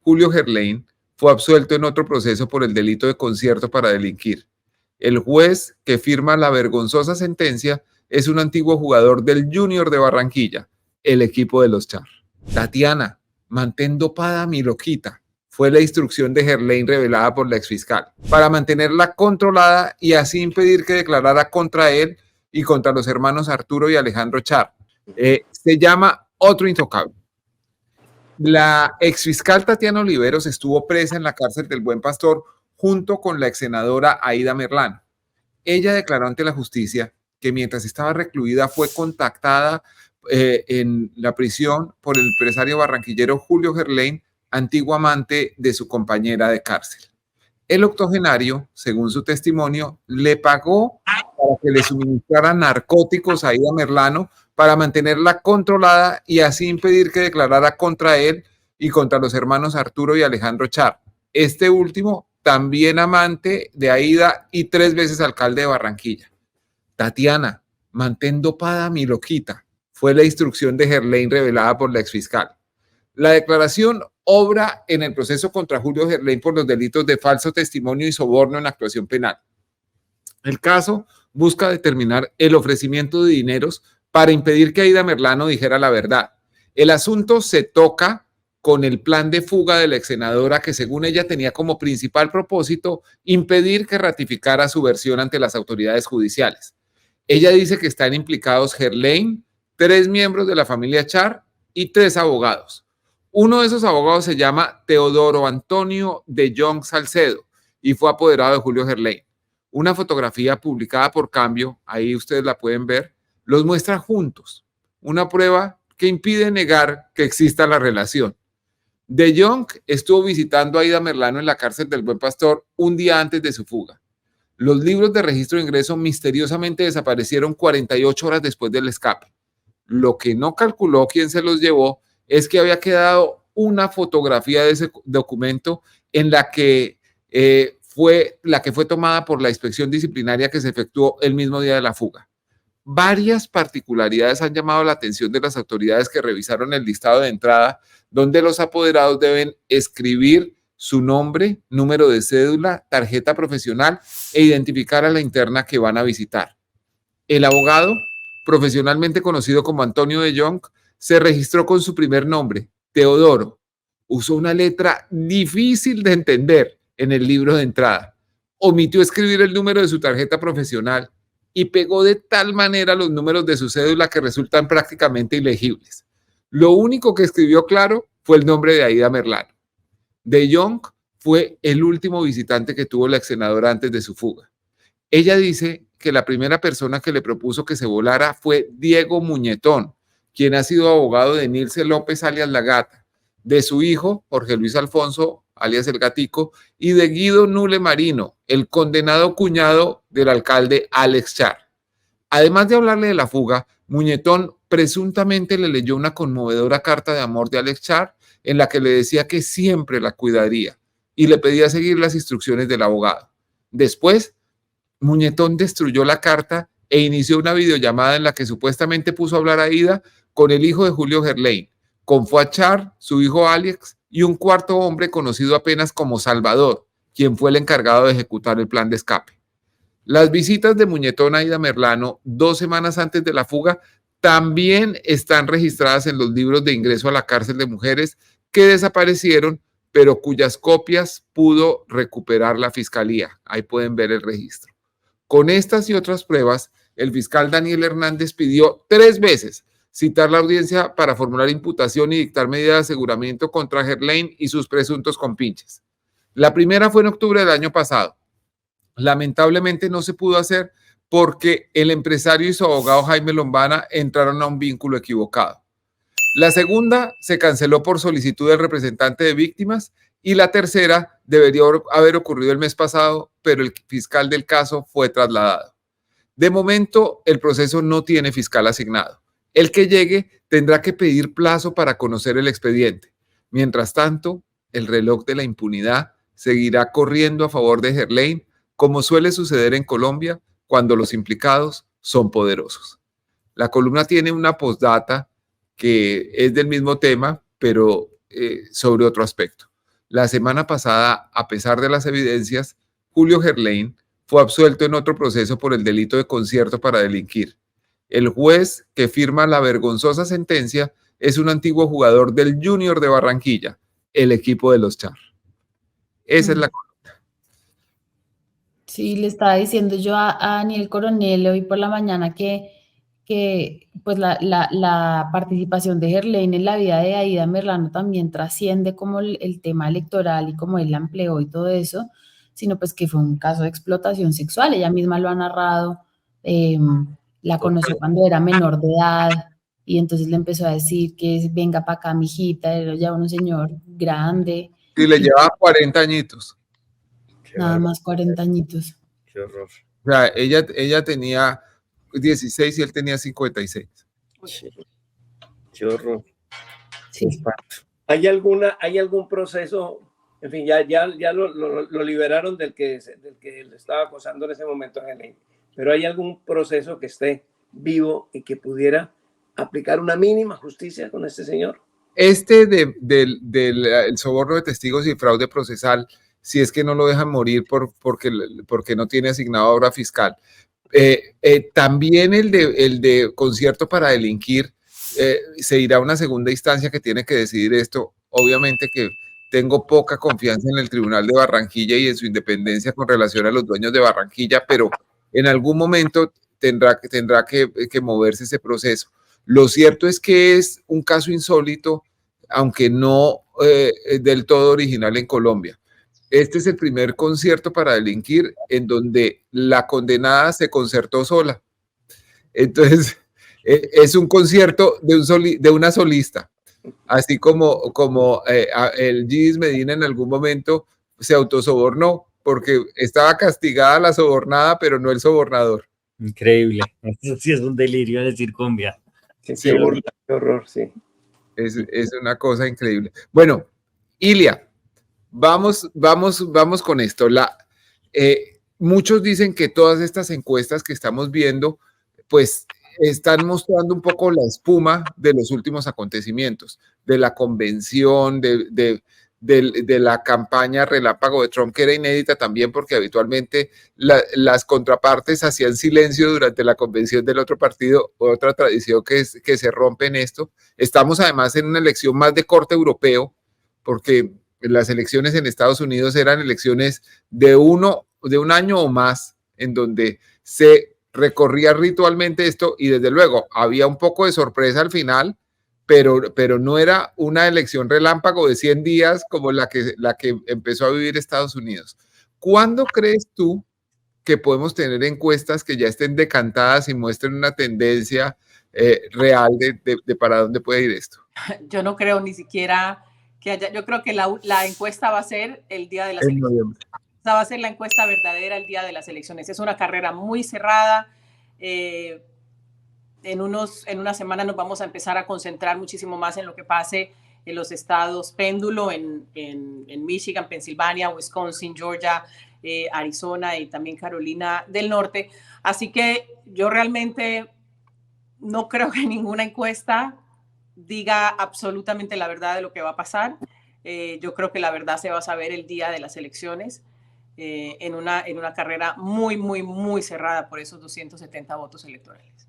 Julio Gerlain, fue absuelto en otro proceso por el delito de concierto para delinquir. El juez que firma la vergonzosa sentencia es un antiguo jugador del Junior de Barranquilla, el equipo de los Char. Tatiana, mantén dopada a mi loquita, fue la instrucción de Gerlain revelada por la exfiscal, para mantenerla controlada y así impedir que declarara contra él y contra los hermanos Arturo y Alejandro Char. Se llama Otro Intocable. La exfiscal Tatiana Oliveros estuvo presa en la cárcel del Buen Pastor junto con la exsenadora Aída Merlano. Ella declaró ante la justicia que mientras estaba recluida fue contactada en la prisión por el empresario barranquillero Julio Gerlain, antiguo amante de su compañera de cárcel. El octogenario, según su testimonio, le pagó para que le suministrara narcóticos a Aída Merlano para mantenerla controlada y así impedir que declarara contra él y contra los hermanos Arturo y Alejandro Char. Este último, también amante de Aída y 3 veces alcalde de Barranquilla. Tatiana, mantén dopada a mi loquita, fue la instrucción de Gerlain revelada por la exfiscal. La declaración obra en el proceso contra Julio Gerlain por los delitos de falso testimonio y soborno en actuación penal. El caso busca determinar el ofrecimiento de dineros para impedir que Aída Merlano dijera la verdad. El asunto se toca con el plan de fuga de la exsenadora que según ella tenía como principal propósito impedir que ratificara su versión ante las autoridades judiciales. Ella dice que están implicados Gerlain, 3 miembros de la familia Char y 3 abogados. Uno de esos abogados se llama Teodoro Antonio de Jong Salcedo y fue apoderado de Julio Gerlain. Una fotografía publicada por Cambio, ahí ustedes la pueden ver, los muestra juntos. Una prueba que impide negar que exista la relación. De Jong estuvo visitando a Aída Merlano en la cárcel del Buen Pastor un día antes de su fuga. Los libros de registro de ingreso misteriosamente desaparecieron 48 horas después del escape. Lo que no calculó quien se los llevó es que había quedado una fotografía de ese documento en la que fue tomada por la inspección disciplinaria que se efectuó el mismo día de la fuga. Varias particularidades han llamado la atención de las autoridades que revisaron el listado de entrada, donde los apoderados deben escribir su nombre, número de cédula, tarjeta profesional e identificar a la interna que van a visitar. El abogado, profesionalmente conocido como Antonio de Jong, se registró con su primer nombre, Teodoro. Usó una letra difícil de entender en el libro de entrada. Omitió escribir el número de su tarjeta profesional y pegó de tal manera los números de su cédula que resultan prácticamente ilegibles. Lo único que escribió claro fue el nombre de Aída Merlano. De Jong fue el último visitante que tuvo la exsenadora antes de su fuga. Ella dice que la primera persona que le propuso que se volara fue Diego Muñetón, quien ha sido abogado de Nilce López alias La Gata, de su hijo Jorge Luis Alfonso alias El Gatico y de Guido Nule Marino, el condenado cuñado del alcalde Alex Char. Además de hablarle de la fuga, Muñetón presuntamente le leyó una conmovedora carta de amor de Alex Char en la que le decía que siempre la cuidaría y le pedía seguir las instrucciones del abogado. Después, Muñetón destruyó la carta e inició una videollamada en la que supuestamente puso a hablar a Aída con el hijo de Julio Gerlain, con Fuad Char, su hijo Alex y un cuarto hombre conocido apenas como Salvador, quien fue el encargado de ejecutar el plan de escape. Las visitas de Muñetón a Aída Merlano 2 semanas antes de la fuga también están registradas en los libros de ingreso a la cárcel de mujeres que desaparecieron, pero cuyas copias pudo recuperar la fiscalía. Ahí pueden ver el registro. Con estas y otras pruebas, el fiscal Daniel Hernández pidió 3 veces citar la audiencia para formular imputación y dictar medida de aseguramiento contra Gerlain y sus presuntos compinches. La primera fue en octubre del año pasado. Lamentablemente no se pudo hacer porque el empresario y su abogado Jaime Lombana entraron a un vínculo equivocado. La segunda se canceló por solicitud del representante de víctimas y la tercera debería haber ocurrido el mes pasado, pero el fiscal del caso fue trasladado. De momento, el proceso no tiene fiscal asignado. El que llegue tendrá que pedir plazo para conocer el expediente. Mientras tanto, el reloj de la impunidad seguirá corriendo a favor de Gerlain, como suele suceder en Colombia cuando los implicados son poderosos. La columna tiene una postdata que es del mismo tema, pero sobre otro aspecto. La semana pasada, a pesar de las evidencias, Julio Gerlain fue absuelto en otro proceso por el delito de concierto para delinquir. El juez que firma la vergonzosa sentencia es un antiguo jugador del Junior de Barranquilla, el equipo de los Char. Esa es la... Sí, le estaba diciendo yo a Daniel Coronel hoy por la mañana que pues la participación de Gerlain en la vida de Aida Merlano también trasciende como el tema electoral y como él la empleó y todo eso, sino pues que fue un caso de explotación sexual. Ella misma lo ha narrado, la conoció cuando era menor de edad y entonces le empezó a decir que venga para acá, mijita, era ya un señor grande. Y le llevaba 40 añitos. Nada más 40 añitos. Qué horror. O sea, ella tenía 16 y él tenía 56. Sí. Qué horror. Sí. ¿Hay algún proceso? En fin, ya lo liberaron del que le estaba acosando en ese momento a Gerlain. Pero ¿hay algún proceso que esté vivo y que pudiera aplicar una mínima justicia con este señor? Del soborno de testigos y fraude procesal, si es que no lo dejan morir porque no tiene asignado obra fiscal. También el de concierto para delinquir, se irá a una segunda instancia que tiene que decidir esto. Obviamente que tengo poca confianza en el Tribunal de Barranquilla y en su independencia con relación a los dueños de Barranquilla, pero en algún momento tendrá que moverse ese proceso. Lo cierto es que es un caso insólito, aunque no del todo original en Colombia. Este es el primer concierto para delinquir en donde la condenada se concertó sola. Entonces, es un concierto de una solista, así como el Gis Medina en algún momento se autosobornó, porque estaba castigada la sobornada, pero no el sobornador. Increíble. Eso sí es un delirio decir cumbia. Sí, qué horror, sí. Es una cosa increíble. Bueno, Ilia, vamos con esto. Muchos dicen que todas estas encuestas que estamos viendo, pues están mostrando un poco la espuma de los últimos acontecimientos, de la convención, de la campaña relámpago de Trump, que era inédita también porque habitualmente las contrapartes hacían silencio durante la convención del otro partido, otra tradición que se rompe en esto. Estamos además en una elección más de corte europeo, porque las elecciones en Estados Unidos eran elecciones de un año o más, en donde se recorría ritualmente esto y desde luego había un poco de sorpresa al final, pero no era una elección relámpago de 100 días como la que empezó a vivir Estados Unidos. ¿Cuándo crees tú que podemos tener encuestas que ya estén decantadas y muestren una tendencia real de para dónde puede ir esto? Yo no creo ni siquiera que haya, yo creo que la encuesta va a ser el día de las elecciones. Esa va a ser la encuesta verdadera el día de las elecciones. Es una carrera muy cerrada. En una semana nos vamos a empezar a concentrar muchísimo más en lo que pase en los estados péndulo, en Michigan, Pensilvania, Wisconsin, Georgia, Arizona y también Carolina del Norte. Así que yo realmente no creo que ninguna encuesta diga absolutamente la verdad de lo que va a pasar. Yo creo que la verdad se va a saber el día de las elecciones, en una carrera muy, muy, muy cerrada por esos 270 votos electorales.